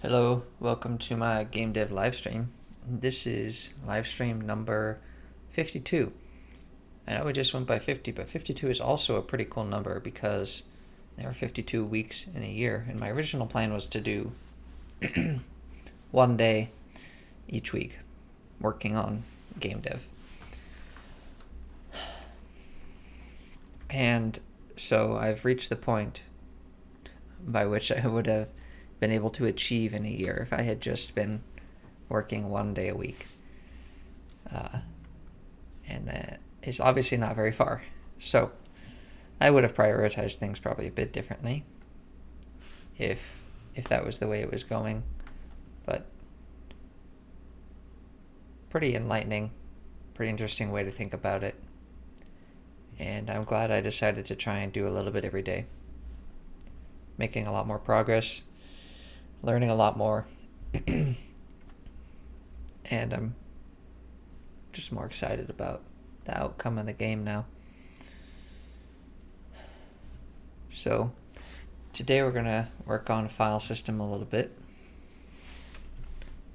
Hello, welcome to my game dev livestream. This is livestream number 52. I know we just went by 50, but 52 is also a pretty cool number because there are 52 weeks in a year, and my original plan was to do one day each week working on game dev. And so I've reached the point by which I would have been able to achieve in a year if I had just been working one day a week. And that is obviously not very far. So I would have prioritized things probably a bit differently if that was the way it was going. But pretty enlightening, pretty interesting way to think about it. And I'm glad I decided to try and do a little bit every day. Making a lot more progress, learning a lot more, and I'm just more excited about the outcome of the game now. So today we're going to work on file system a little bit.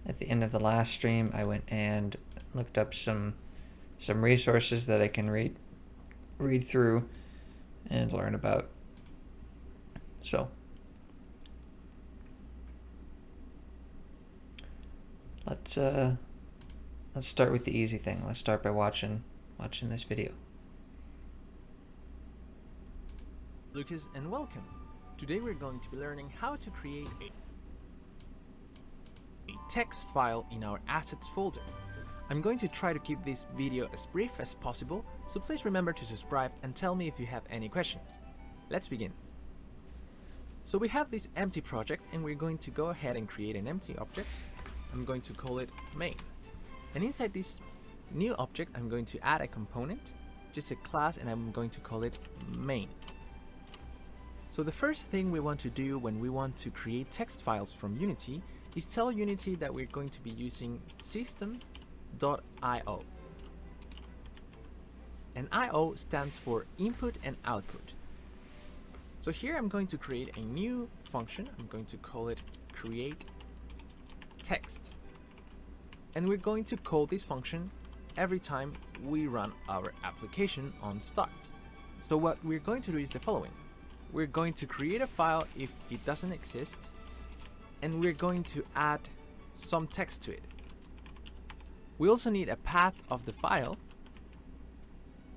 At the end of the last stream, I went and looked up some resources that I can read through and learn about. So let's start with the easy thing. Let's start by watching this video. Lucas, and welcome. Today we're going to be learning how to create a text file in our assets folder. I'm going to try to keep this video as brief as possible, so please remember to subscribe and tell me if you have any questions. Let's begin. So we have this empty project and we're going to go ahead and create an empty object. I'm going to call it main. And inside this new object, I'm going to add a component, just a class, and I'm going to call it main. So the first thing we want to do when we want to create text files from Unity is tell Unity that we're going to be using system.io. And IO stands for input and output. So here I'm going to create a new function. I'm going to call it create text. And we're going to call this function every time we run our application on start. So what we're going to do is the following. We're going to create a file if it doesn't exist, and we're going to add some text to it. We also need a path of the file,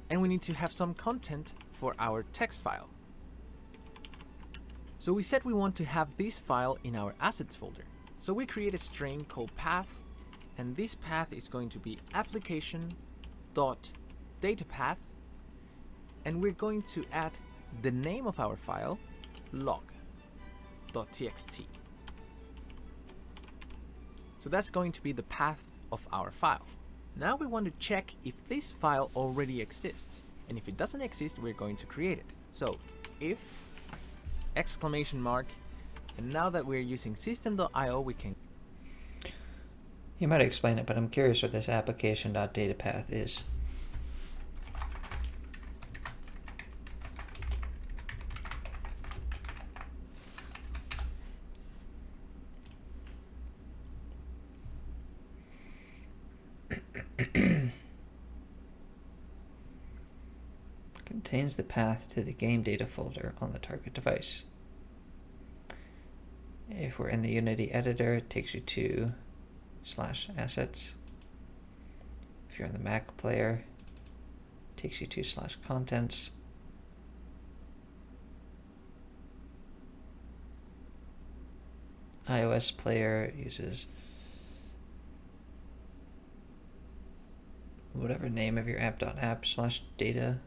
and we need to have some content for our text file. So we said we want to have this file in our assets folder. So we create a string called path, and this path is going to be application.datapath, and we're going to add the name of our file, log.txt. So that's going to be the path of our file. Now we want to check if this file already exists, and if it doesn't exist, we're going to create it. So if exclamation mark, and now that we're using system.io, we can. You might explain it, but I'm curious what this application.datapath is. Contains the path to the game data folder on the target device. If we're in the Unity editor, it takes you to /assets. If you're in the Mac player, it takes you to /contents. iOS player uses whatever name of your app.app/data.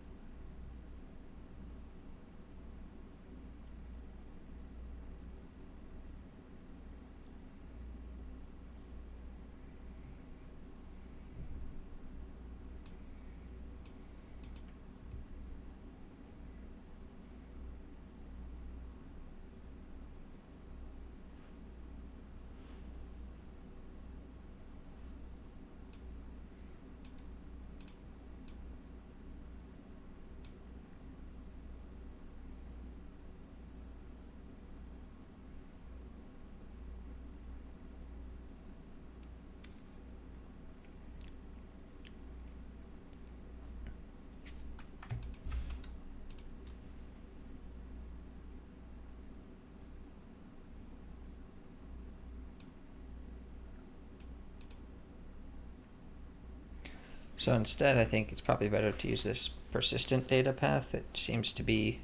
So instead, I think it's probably better to use this persistent data path. It seems to be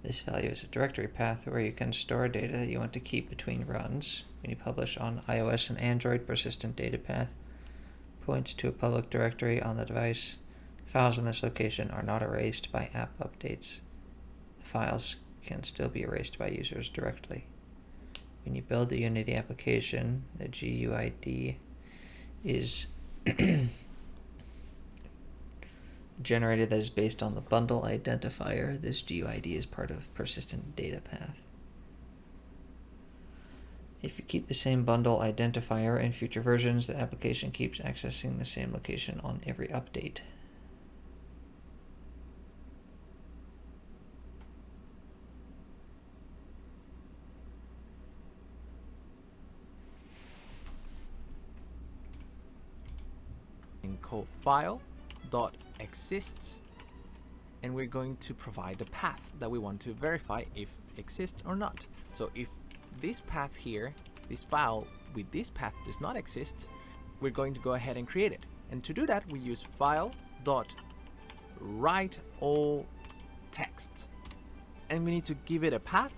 this value is a directory path where you can store data that you want to keep between runs. When you publish on iOS and Android, persistent data path points to a public directory on the device. Files in this location are not erased by app updates. The files can still be erased by users directly. When you build the Unity application, the GUID is generated that is based on the bundle identifier. This GUID is part of persistent data path. If you keep the same bundle identifier in future versions, the application keeps accessing the same location on every update. And call file.exists, and we're going to provide a path that we want to verify if it exists or not. So if this path here, this file with this path does not exist, we're going to go ahead and create it. And to do that, we use file.write all text, and we need to give it a path.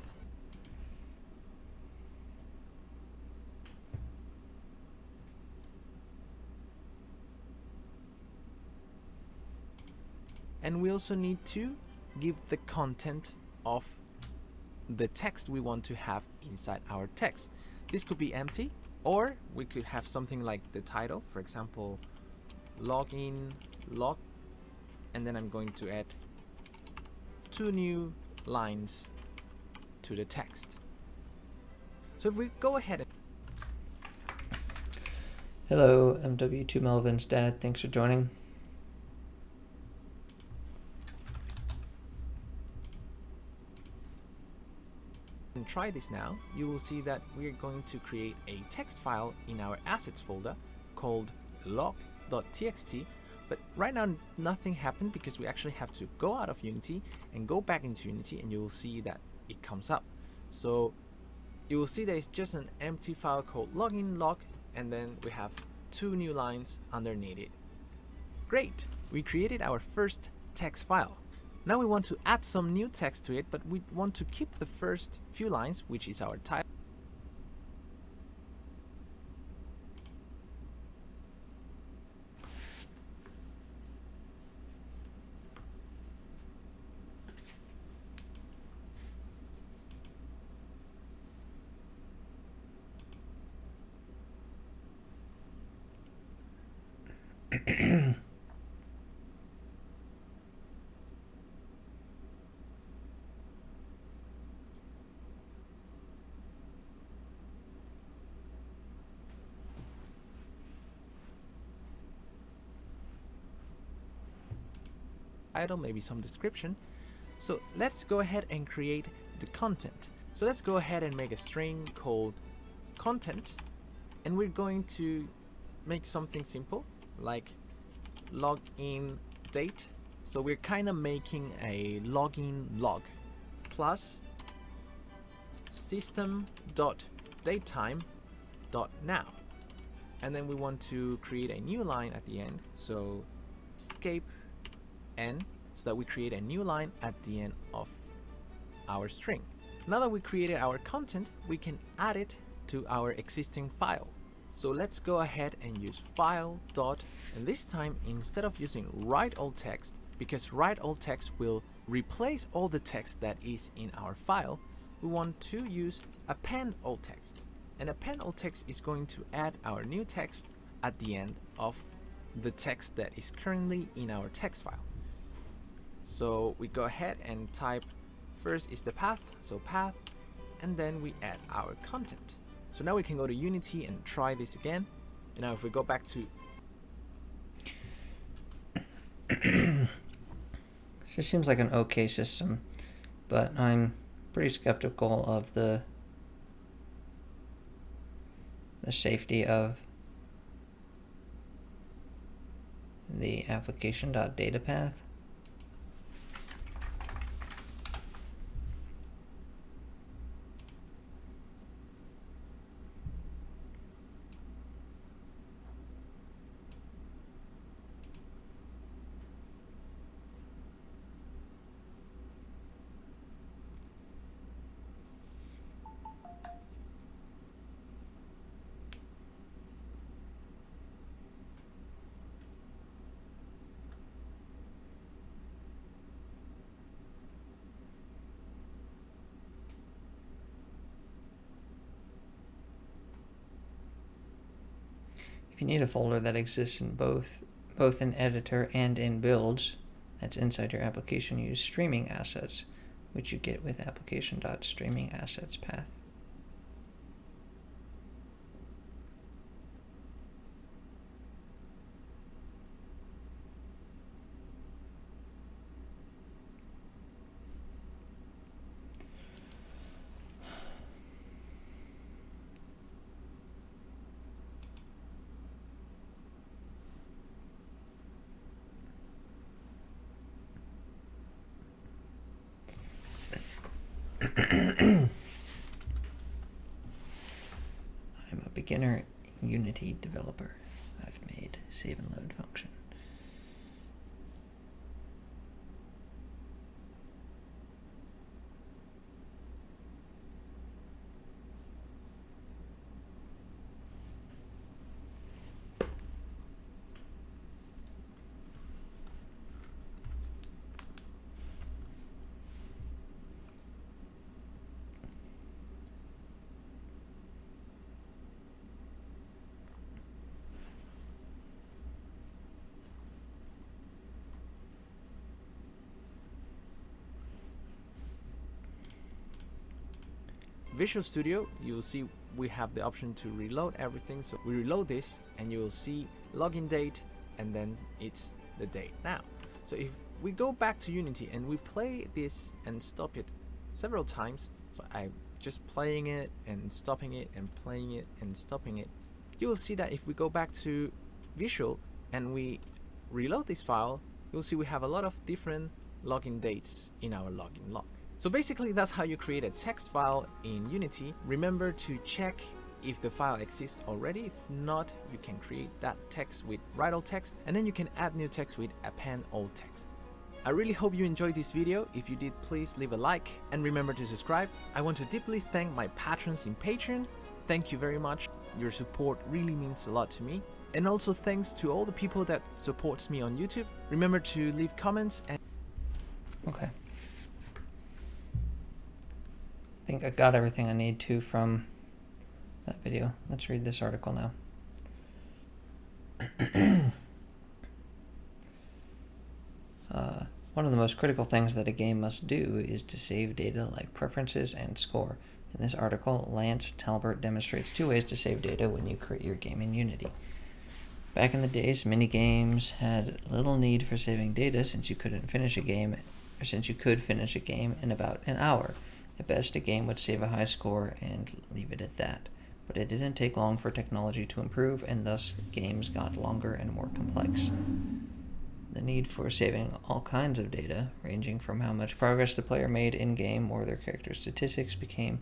And we also need to give the content of the text we want to have inside our text. This could be empty, or we could have something like the title, for example, login log, and then I'm going to add 2 new lines to the text. So if we go ahead and Hello, MW2 Melvin's dad. Thanks for joining. try this now, you will see that we're going to create a text file in our assets folder called log.txt, but right now nothing happened because we actually have to go out of Unity and go back into Unity, and you will see that it comes up. So you will see that it's just an empty file called login log, and then we have 2 new lines underneath it. Great, we created our first text file. Now we want to add some new text to it, but we want to keep the first few lines, which is our title. Title, maybe some description. So let's go ahead and create the content. So let's go ahead and make a string called content, and we're going to make something simple like login date. So we're kind of making a login log plus system.datetime.now, and then we want to create a new line at the end. So escape n, so that we create a new line at the end of our string. Now that we created our content, we can add it to our existing file. So let's go ahead and use file dot, and this time instead of using write all text, because write all text will replace all the text that is in our file, we want to use append alt text. And append alt text is going to add our new text at the end of the text that is currently in our text file. So we go ahead and type, first is the path, so path, and then we add our content. So now we can go to Unity and try this again. And now if we go back to This seems like an okay system, but I'm pretty skeptical of the safety of the application.datapath. If you need a folder that exists in both in editor and in builds, that's inside your application, use streaming assets, which you get with application.streamingassets path. I'm a beginner Unity developer. I've made save and load function. Visual Studio, you'll see we have the option to reload everything. So we reload this and you will see login date and then it's the date now. So if we go back to Unity and we play this and stop it several times, so I'm just playing it and stopping it and playing it and stopping it, you will see that if we go back to Visual and we reload this file, you'll see we have a lot of different login dates in our login log. So basically that's how you create a text file in Unity. Remember to check if the file exists already. If not, you can create that text with Write Alt Text, and then you can add new text with Append Alt Text. I really hope you enjoyed this video. If you did, please leave a like and remember to subscribe. I want to deeply thank my patrons in Patreon. Thank you very much. Your support really means a lot to me. And also thanks to all the people that supports me on YouTube. Remember to leave comments and... Okay. I think I got everything I need to from that video. Let's read this article now. One of the most critical things that a game must do is to save data like preferences and score. In this article, Lance Talbert demonstrates 2 ways to save data when you create your game in Unity. Back in the days, many games had little need for saving data since you could finish a game in about an hour. At best, a game would save a high score and leave it at that. But it didn't take long for technology to improve, and thus games got longer and more complex. The need for saving all kinds of data, ranging from how much progress the player made in-game or their character statistics, became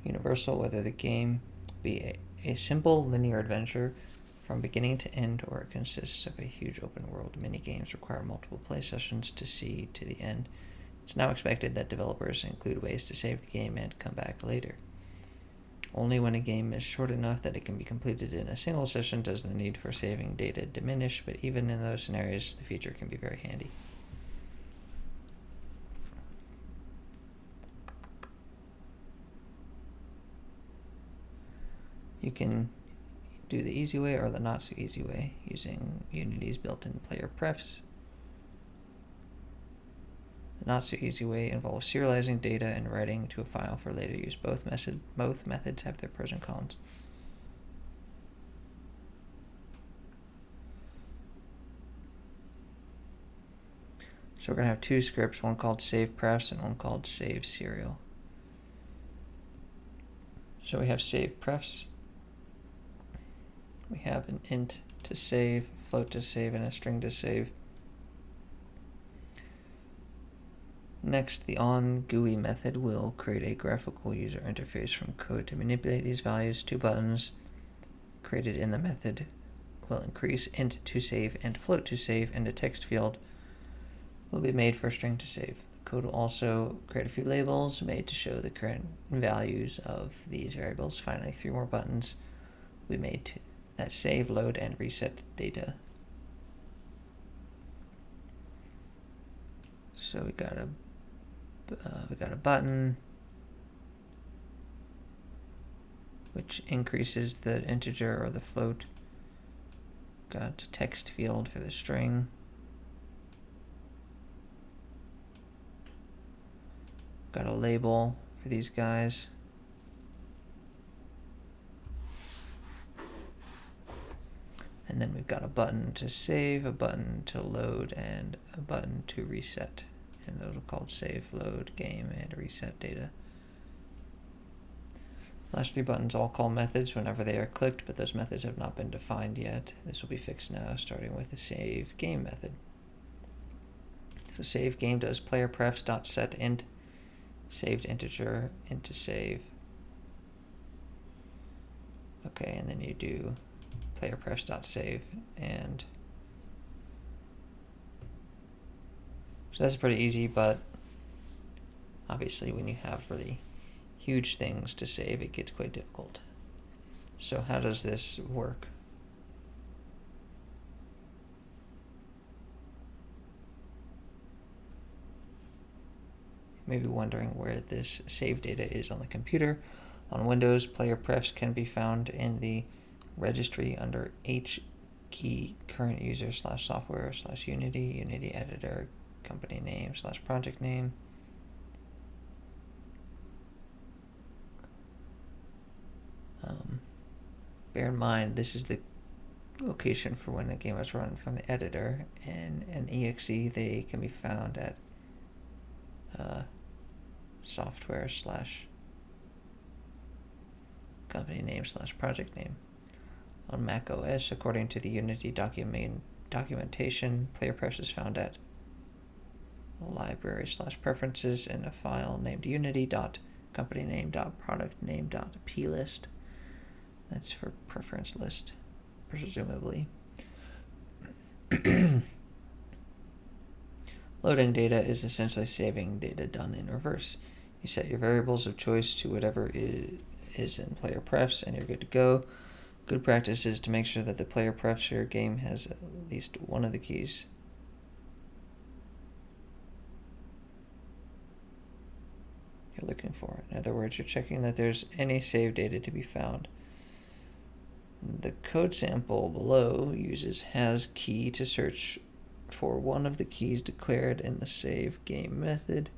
universal, whether the game be a simple linear adventure from beginning to end, or it consists of a huge open world. Many games require multiple play sessions to see to the end. It's now expected that developers include ways to save the game and come back later. Only when a game is short enough that it can be completed in a single session does the need for saving data diminish, but even in those scenarios, the feature can be very handy. You can do the easy way or the not so easy way using Unity's built-in player prefs. The not so easy way involves serializing data and writing to a file for later use. Both methods have their pros and cons. So we're going to have 2 scripts, one called save prefs and one called save serial. So we have save prefs. We have an int to save float to save, and a string to save. Next, the onGUI method will create a graphical user interface from code to manipulate these values. 2 buttons created in the method will increase int to save and float to save, and a text field will be made for string to save. The code will also create a few labels made to show the current values of these variables. Finally, 3 more buttons will be made that save, load, and reset data. So we got a button which increases the integer or the float. Got a text field for the string. Got a label for these guys. And then we've got a button to save, a button to load, and a button to reset. And those are called save, load, game, and reset data. Last 3 buttons all call methods whenever they are clicked, but those methods have not been defined yet. This will be fixed now, starting with the save game method. So save game does playerprefs.setInt, saved integer into save. Okay, and then you do playerprefs.save, and so that's pretty easy, but obviously when you have really huge things to save, it gets quite difficult. So how does this work? You may be wondering where this save data is on the computer. On Windows, player prefs can be found in the registry under H key current user / software / Unity editor, company name / project name. Bear in mind, this is the location for when the game is run from the editor, and an exe, they can be found at software / company name / project name. On Mac OS, according to the Unity documentation, player prefs is found at library / preferences in a file named unity.companyname.productname.plist. That's for preference list, presumably. Loading data is essentially saving data done in reverse. You set your variables of choice to whatever is in player prefs, and you're good to go. Good practice is to make sure that the player prefs for your game has at least one of the keys. You're looking for. In other words, you're checking that there's any save data to be found. The code sample below uses hasKey to search for one of the keys declared in the save game method.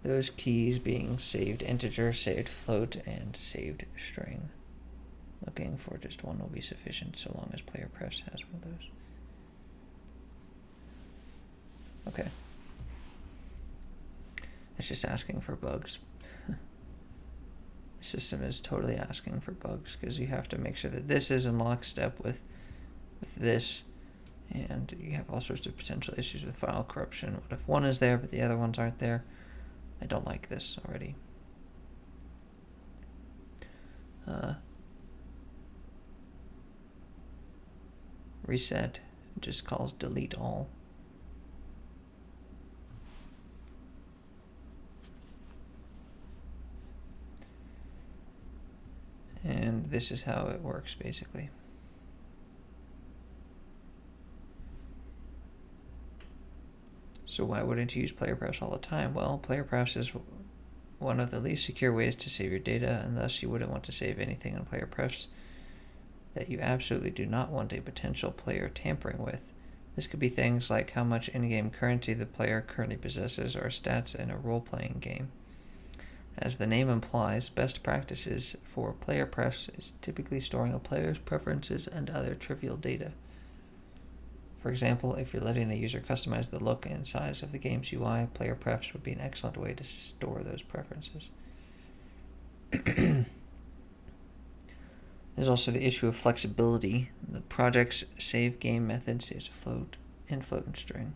Those keys being saved integer, saved float, and saved string. Looking for just one will be sufficient so long as player prefs has one of those. Okay. It's just asking for bugs. The system is totally asking for bugs because you have to make sure that this is in lockstep with this, and you have all sorts of potential issues with file corruption. What if one is there but the other ones aren't there? I don't like this already. Reset just calls delete all. And this is how it works, basically. So why wouldn't you use player prefs all the time? Well, player prefs is one of the least secure ways to save your data, and thus you wouldn't want to save anything on player prefs that you absolutely do not want a potential player tampering with. This could be things like how much in-game currency the player currently possesses or stats in a role-playing game. As the name implies, best practices for player prefs is typically storing a player's preferences and other trivial data. For example, if you're letting the user customize the look and size of the game's UI, player prefs would be an excellent way to store those preferences. The There's also the issue of flexibility. The project's save game method saves a float and string.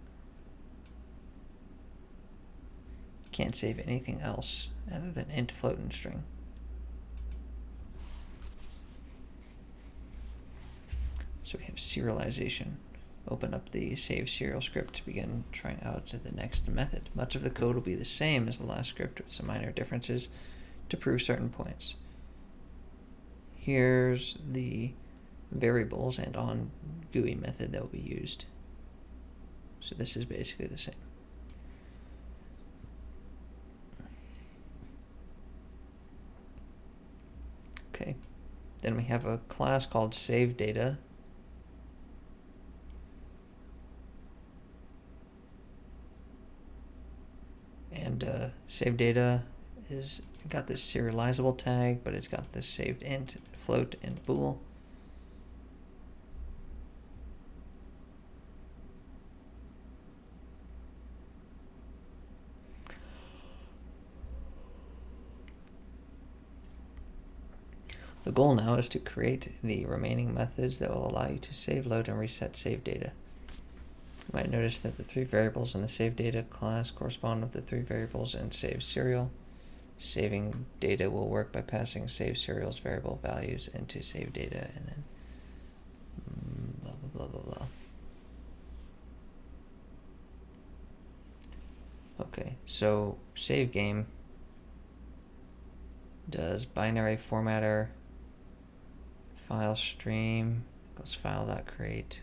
You can't save anything else other than int, float, and string. So we have serialization. Open up the save serial script to begin trying out to the next method. Much of the code will be the same as the last script with some minor differences to prove certain points. Here's the variables and on GUI method that will be used. So this is basically the same. Okay, then we have a class called saveData. And saveData is got this serializable tag, but it's got this saved int, float, and bool. The goal now is to create the remaining methods that will allow you to save, load, and reset save data. You might notice that the 3 variables in the saveData class correspond with the 3 variables in save serial. Saving data will work by passing save serial's variable values into saveData and then blah, blah, blah, blah, blah. Okay, so save game does binary formatter, file stream, goes file.create,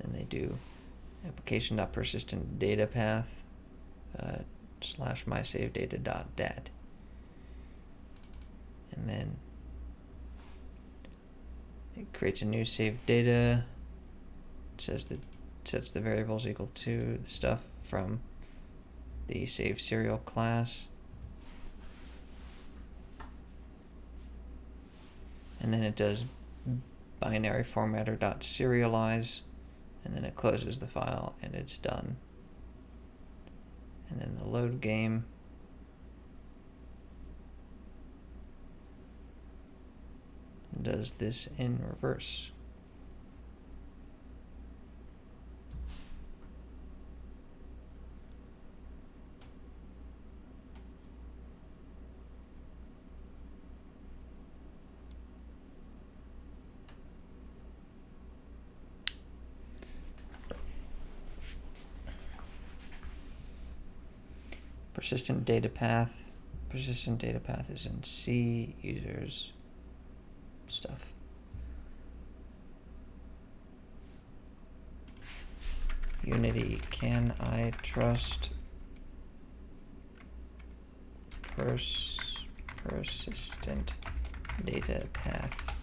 then they do application.persistentdatapath / mysavedata.dat, and then it creates a new saved data. It says that sets the variables equal to the stuff from the save serial class, and then it does binary formatter.serialize, and then it closes the file and it's done. And then the load game does this in reverse. Persistent data path. Persistent data path is in C, users, stuff. Unity, can I trust persistent data path?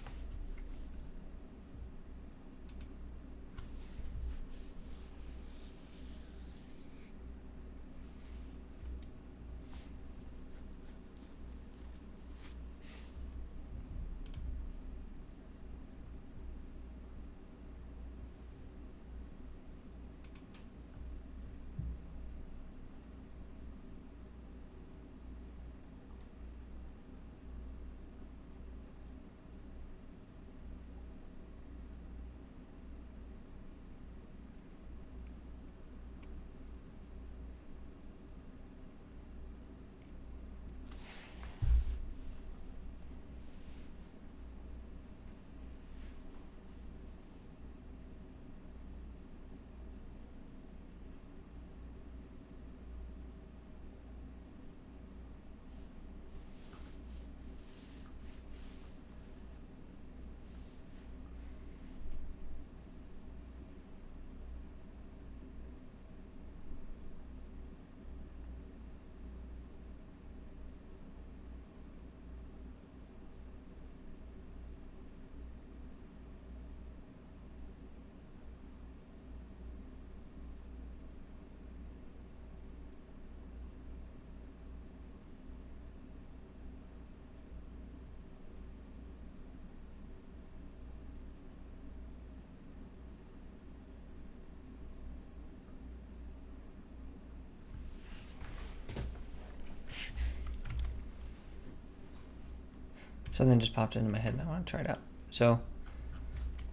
something just popped into my head and I want to try it out. So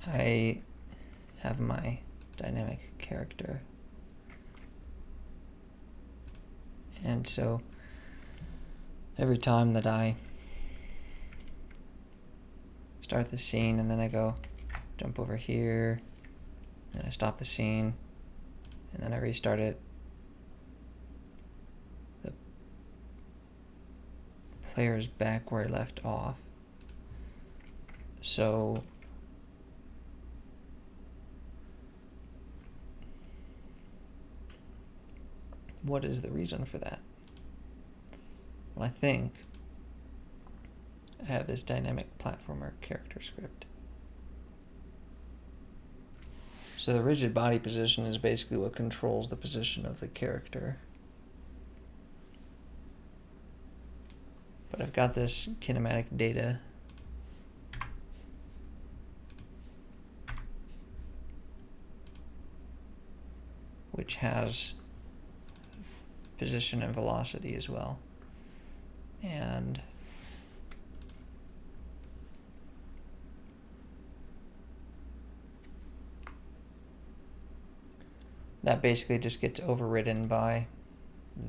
I have my dynamic character. And so every time that I start the scene and then I go jump over here and I stop the scene and then I restart it, the player is back where I left off. So what is the reason for that? Well, I think I have this dynamic platformer character script. So the rigid body position is basically what controls the position of the character. But I've got this kinematic data which has position and velocity as well. And that basically just gets overridden by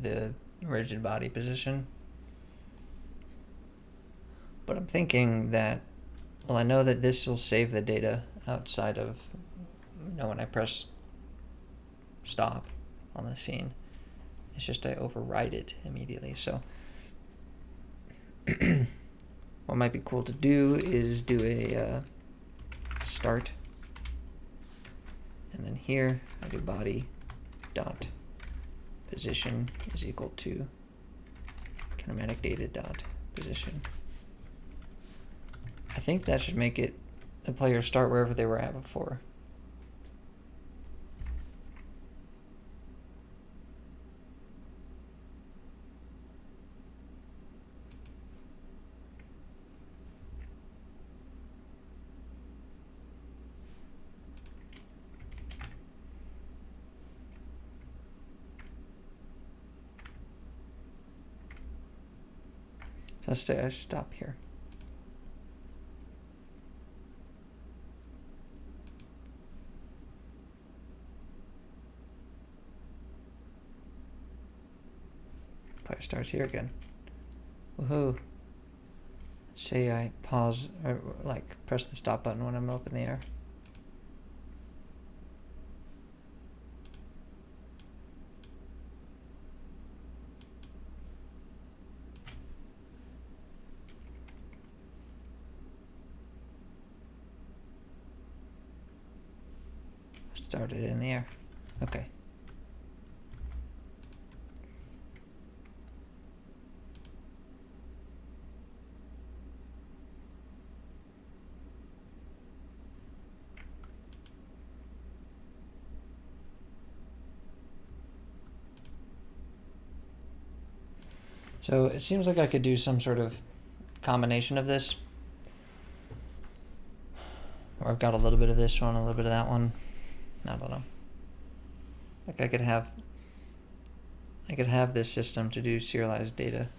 the rigid body position. But I'm thinking that, well, I know that this will save the data outside of, when I press stop on the scene. It's just I override it immediately. So what might be cool to do is do a start, and then here I do body dot position is equal to kinematic data dot position. I think that should make it the player start wherever they were at before. So let's stop here. Player starts here again. Woohoo. Let's say I pause, or like press the stop button when I'm up in the air. Started in the air. Okay. So it seems like I could do some sort of combination of this. Or I've got a little bit of this one, a little bit of that one. I don't know. Like I could have this system to do serialized data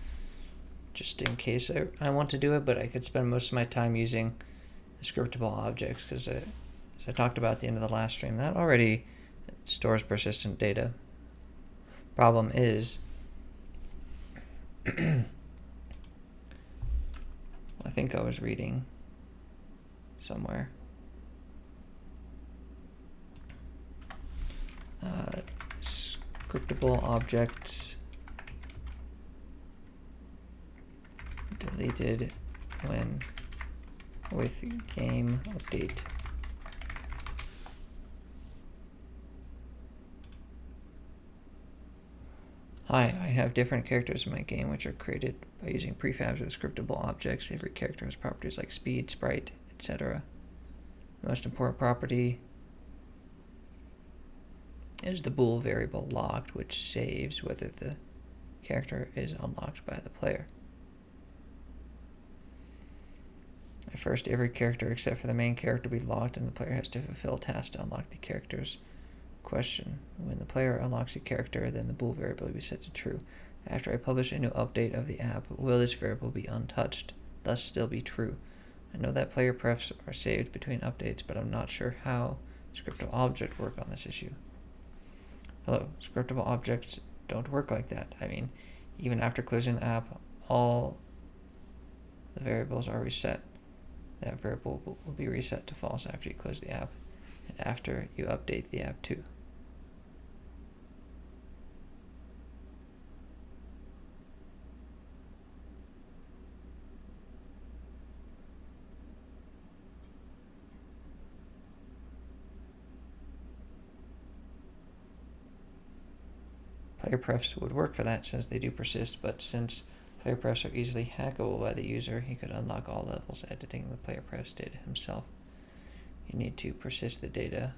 just in case I want to do it, but I could spend most of my time using the scriptable objects because as I talked about at the end of the last stream, that already stores persistent data. Problem is, I think I was reading somewhere. Scriptable objects deleted when with game update. Hi, I have different characters in my game which are created by using prefabs with scriptable objects. Every character has properties like speed, sprite, etc. The most important property is the bool variable locked, which saves whether the character is unlocked by the player. At first, every character except for the main character will be locked, and the player has to fulfill tasks to unlock the character's question. When the player unlocks a character, then the bool variable will be set to true. After I publish a new update of the app, will this variable be untouched? thus still be true. I know that player prefs are saved between updates, but I'm not sure how scriptable objects work on this issue. Hello, scriptable objects don't work like that. I mean, even after closing the app, all the variables are reset. That variable will be reset to false after you close the app and after you update the app too. Player prefs would work for that since they do persist, but since player prefs are easily hackable by the user, he could unlock all levels editing the player prefs data himself. You need to persist the data.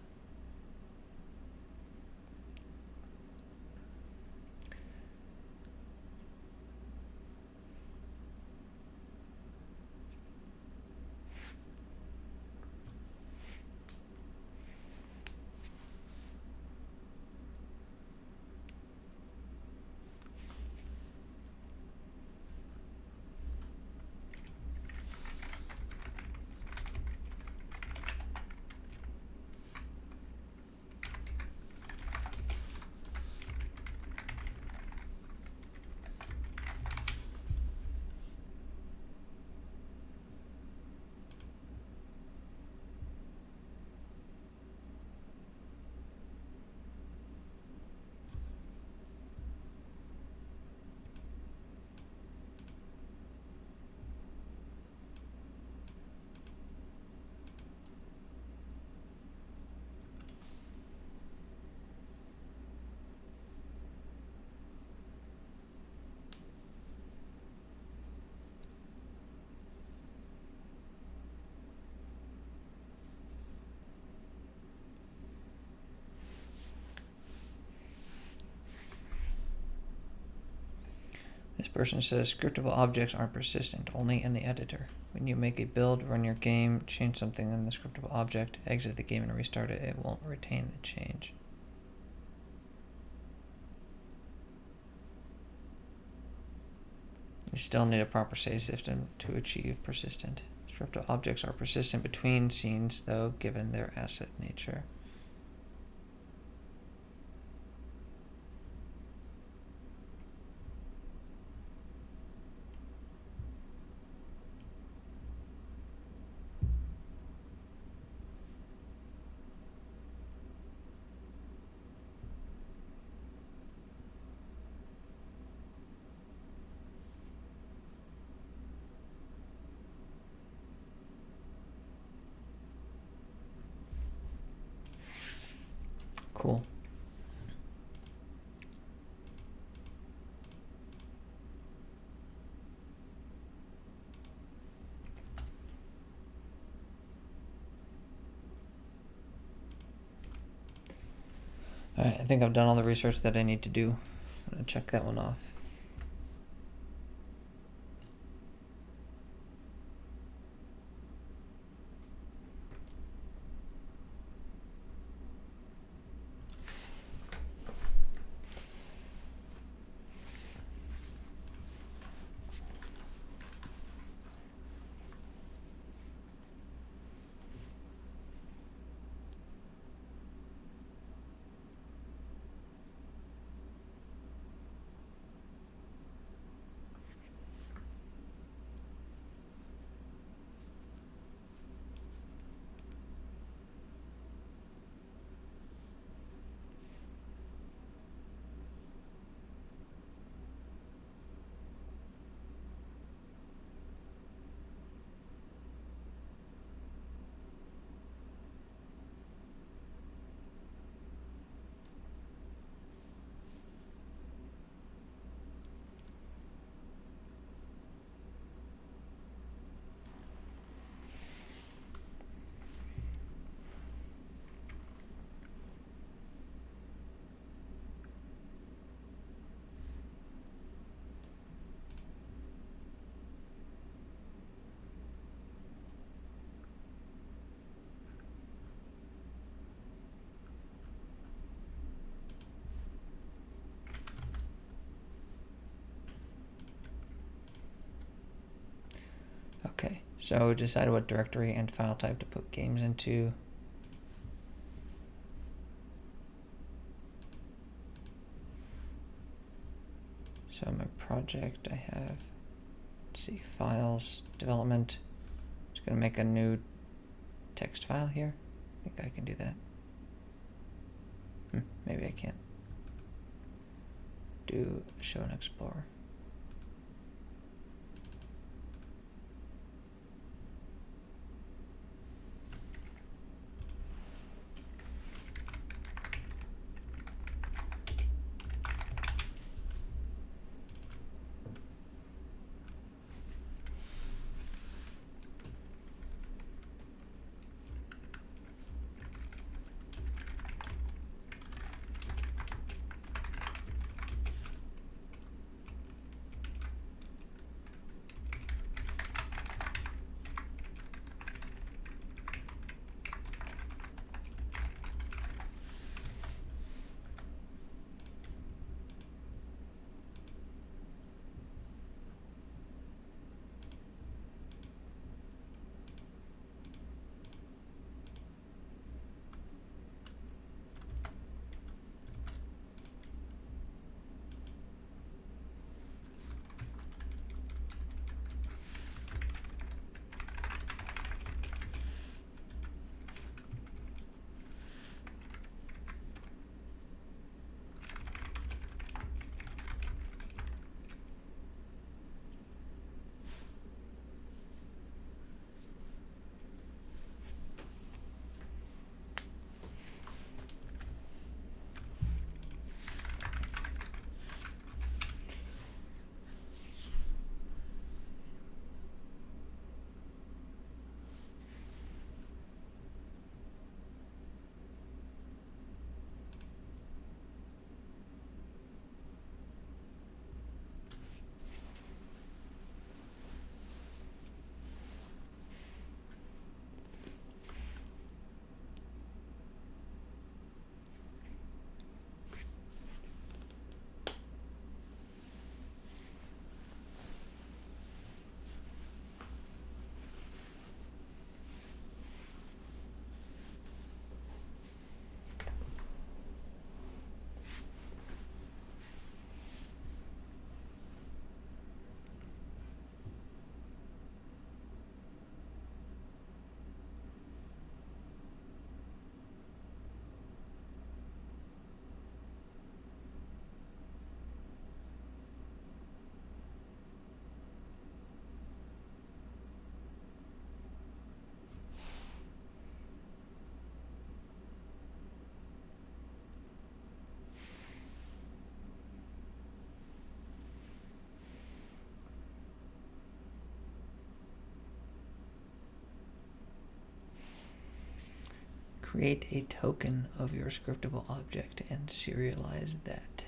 This person says scriptable objects aren't persistent, only in the editor. When you make a build, run your game, change something in the scriptable object, exit the game and restart it, it won't retain the change. You still need a proper save system to achieve persistent. Scriptable objects are persistent between scenes, though, given their asset nature. Cool. Alright, I think I've done all the research that I need to do. I'm going to check that one off. So decide what directory and file type to put games into. So in my project I have, let's see, files, development. Just gonna make a new text file here. I think I can do that. Maybe I can't. Do show in Explorer. Create a token of your scriptable object and serialize that.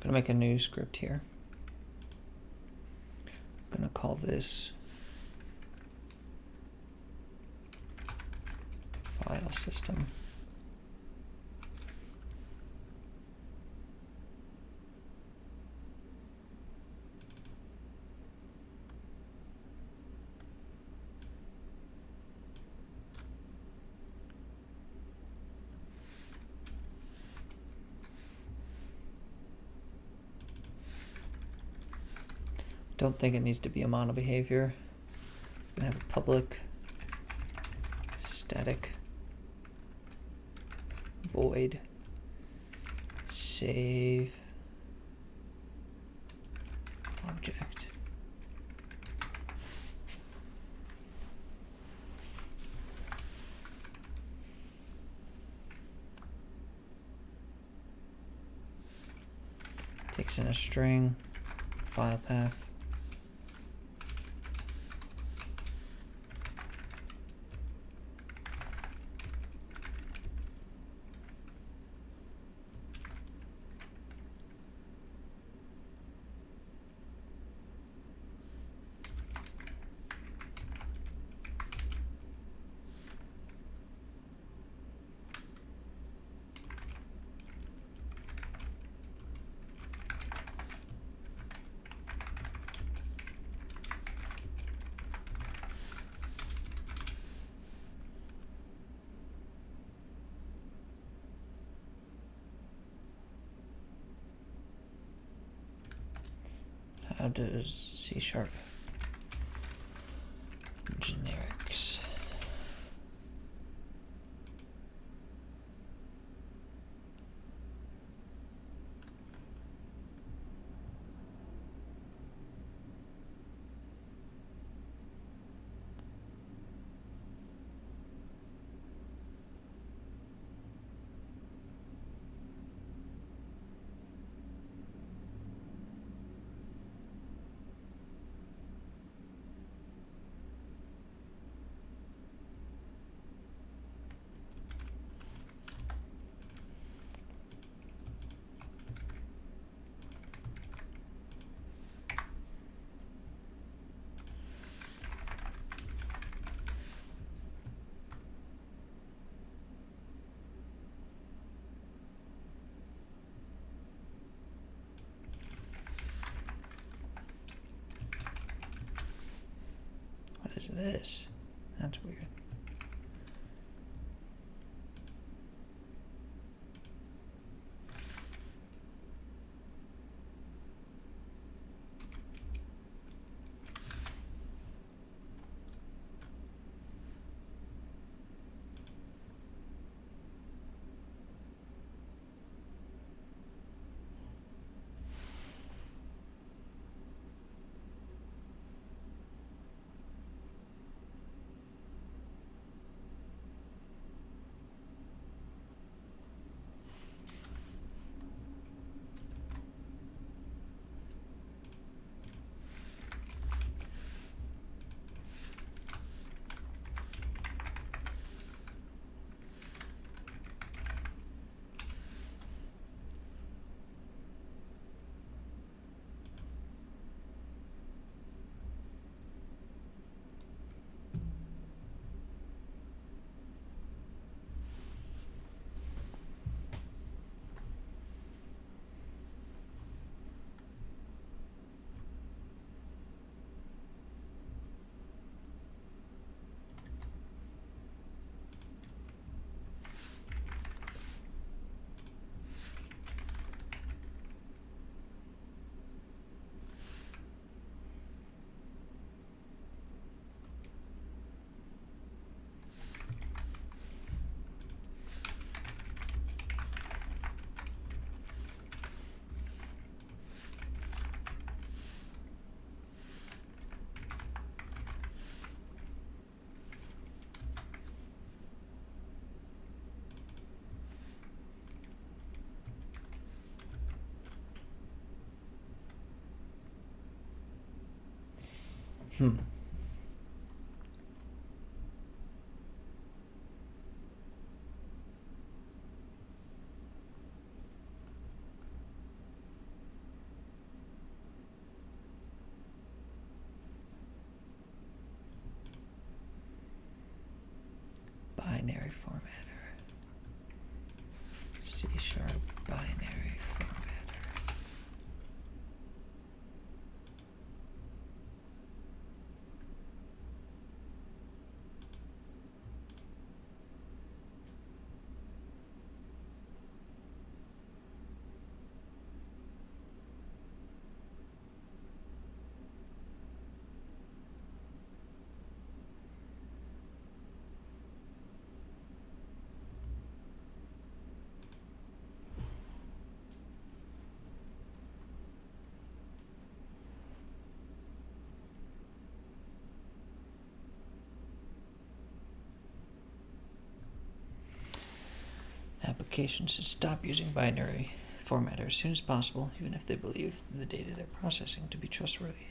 gonna make a new script here. I'm gonna call this file system. Don't think it needs to be a mono behavior. I'm gonna have a public static void save object. Takes in a string, file path. How does C# generics? What is this? That's weird. Hmm. C# binary formatter. Applications should stop using binary formatter as soon as possible, even if they believe the data they're processing to be trustworthy.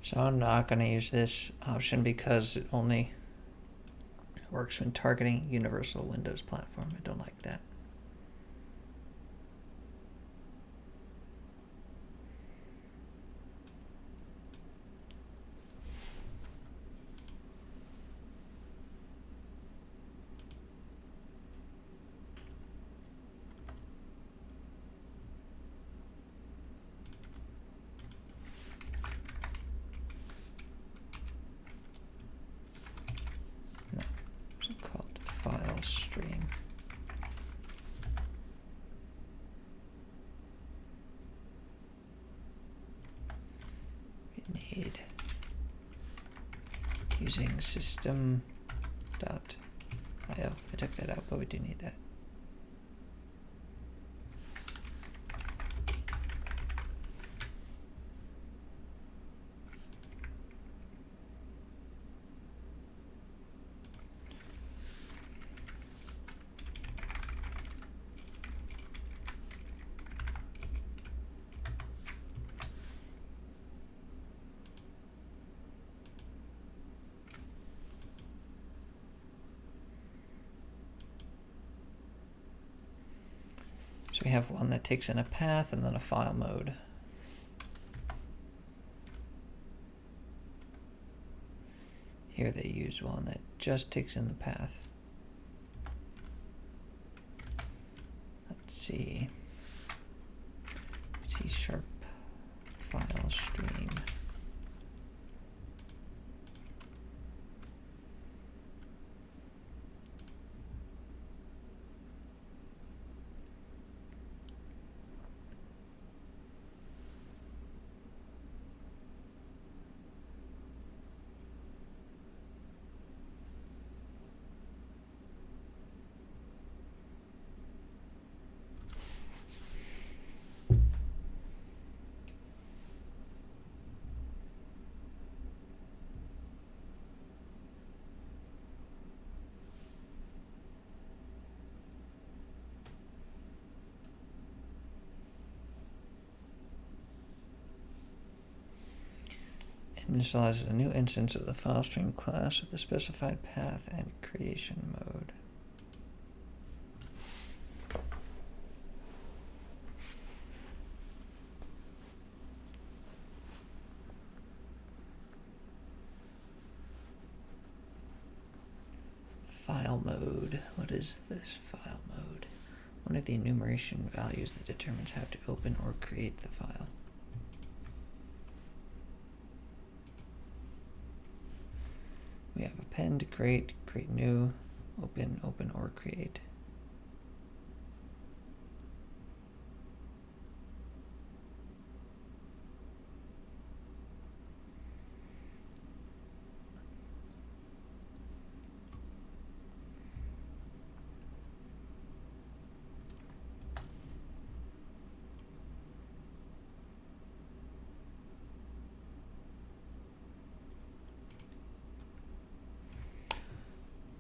So I'm not going to use this option because it only works when targeting Universal Windows Platform. I don't like that. No, it's called file stream. We need using system.io. I took that out, but we do need that. So we have one that takes in a path and then a file mode. Here they use one that just takes in the path. Let's see. C# file stream. Initializes a new instance of the FileStream class with the specified path and creation mode. File mode. What is this file mode? One of the enumeration values that determines how to open or create the file. We have append, create, create new, open, open, or create.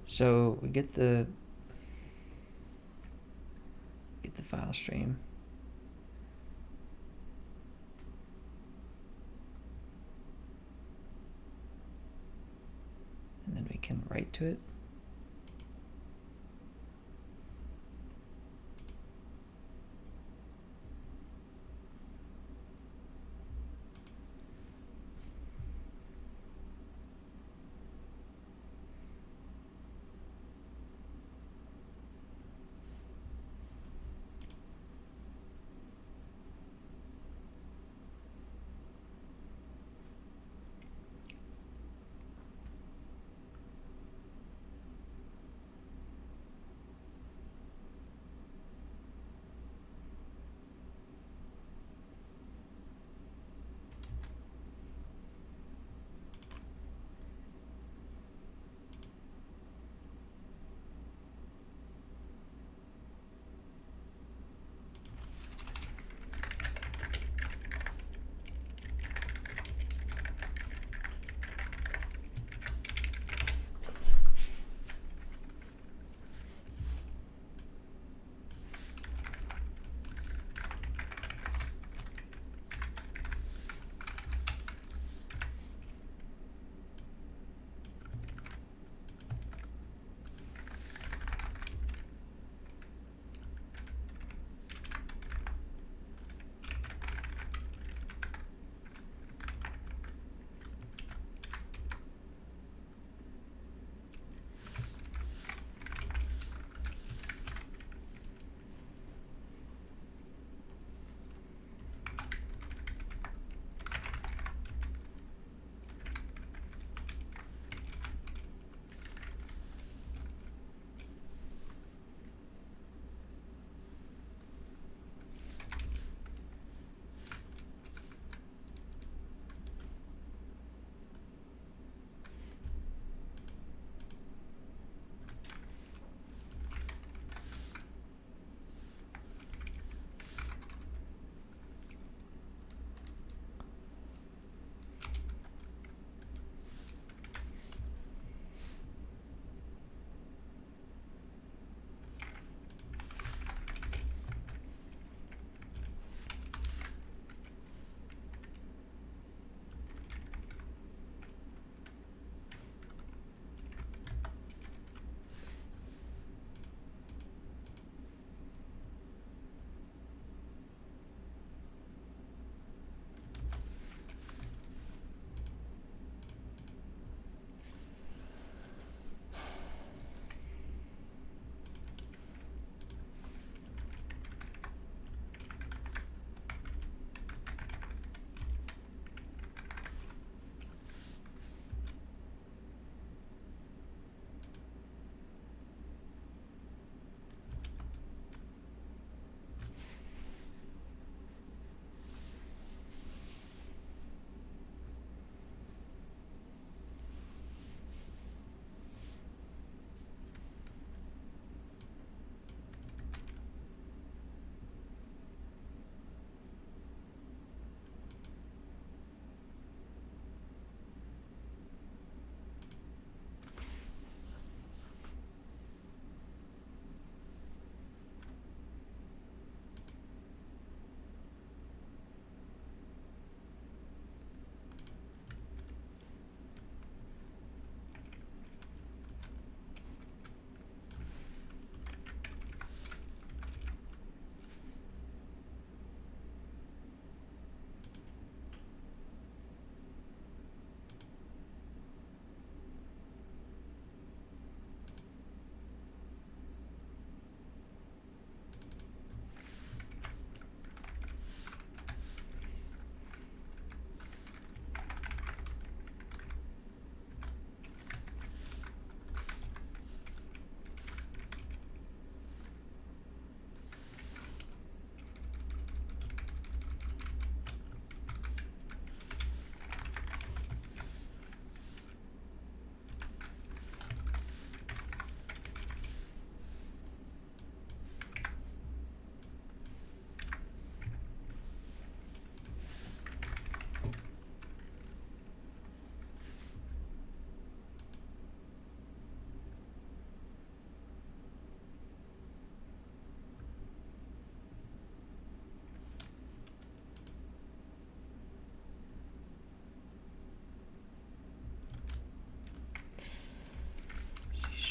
So we get the file stream. And then we can write to it.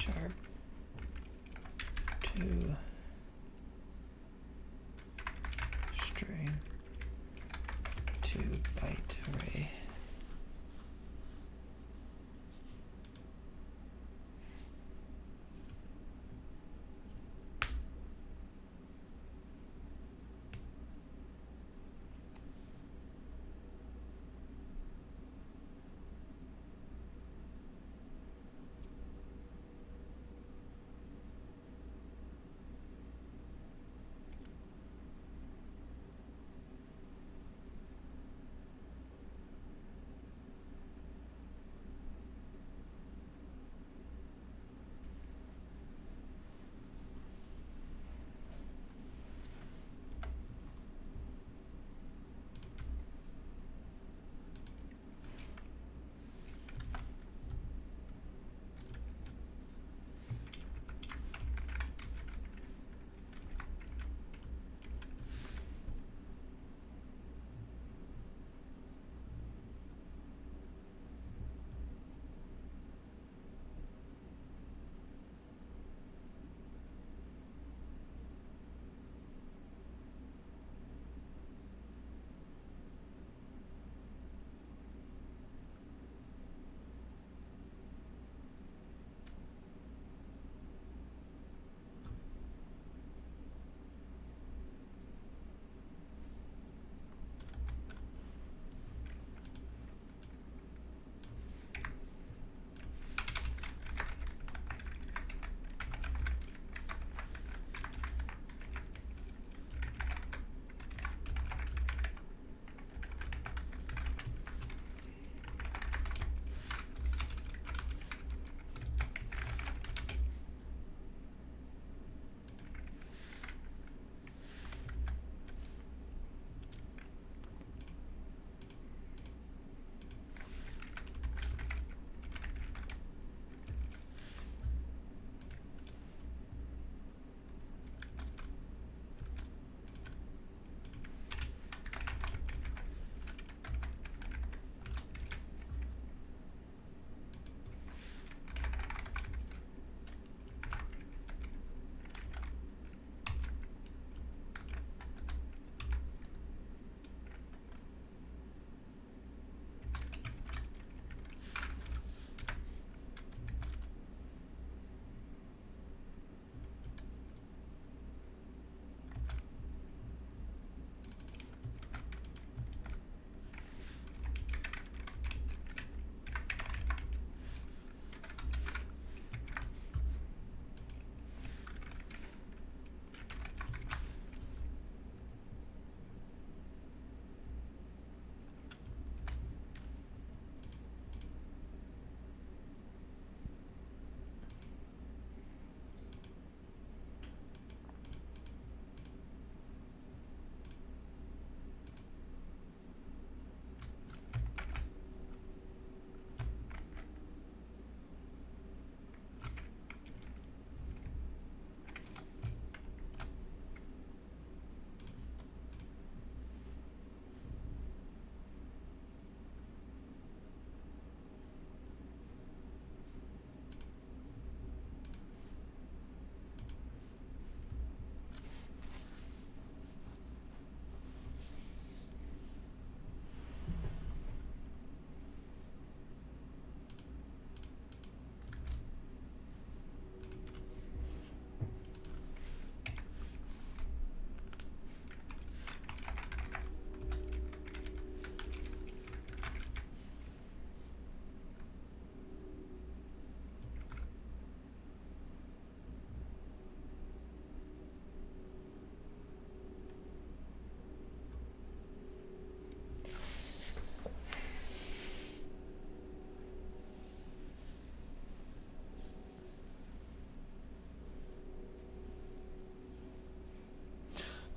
sharp to string to byte array.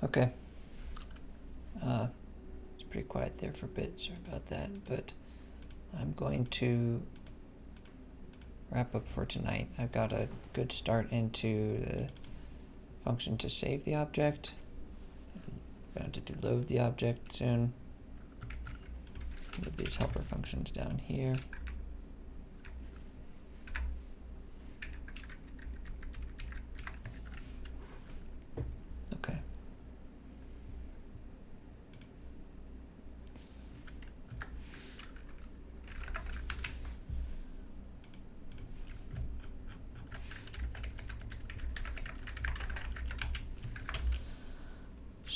Okay. It's pretty quiet there for a bit. Sorry about that. But I'm going to wrap up for tonight. I've got a good start into the function to save the object. I'm going to load the object soon. Move these helper functions down here.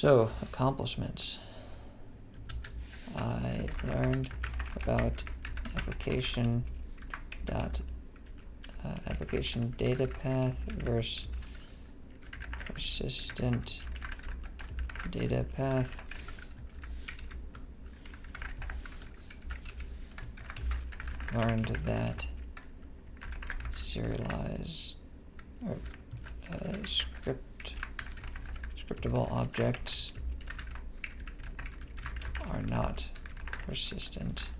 So, accomplishments. I learned about application datapath versus persistent datapath. Learned that serialize or scriptable objects are not persistent.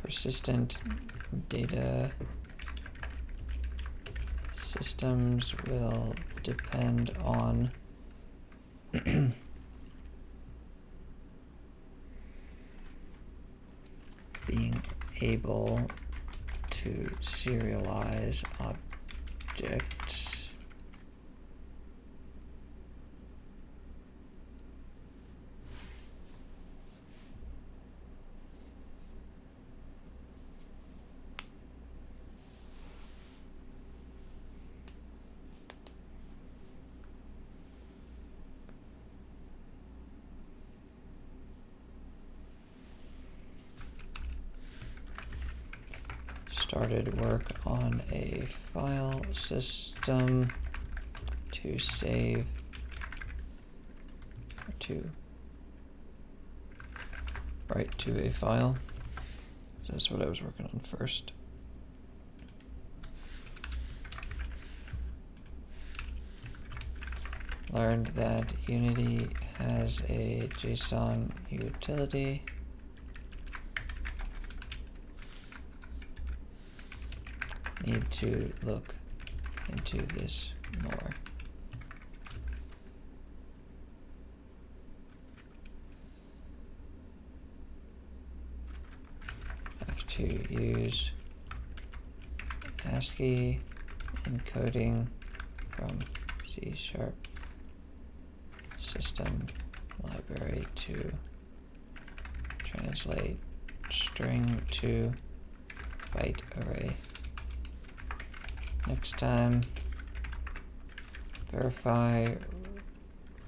Persistent data systems will depend on being able to serialize objects started work on a file system to save or to write to a file. So that's what I was working on first. Learned that Unity has a JSON utility. Need to look into this more. Have to use ASCII encoding from C# system library to translate string to byte array. Next time, verify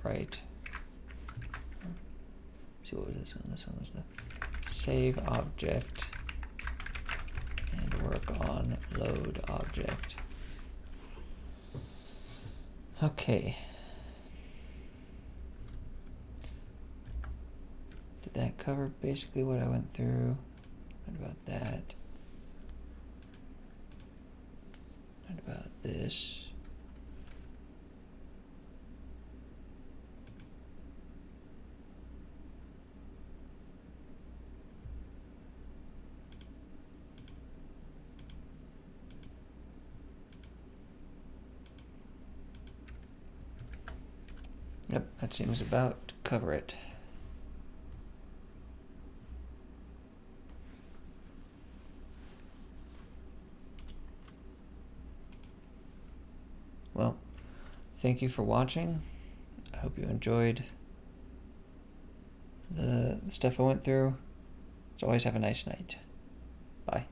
write. Let's see, what was this one? This one was the save object and work on load object. Okay. Did that cover basically what I went through? What about that? What about this? Yep, that seems about to cover it. Well, thank you for watching. I hope you enjoyed the stuff I went through. As always, have a nice night. Bye.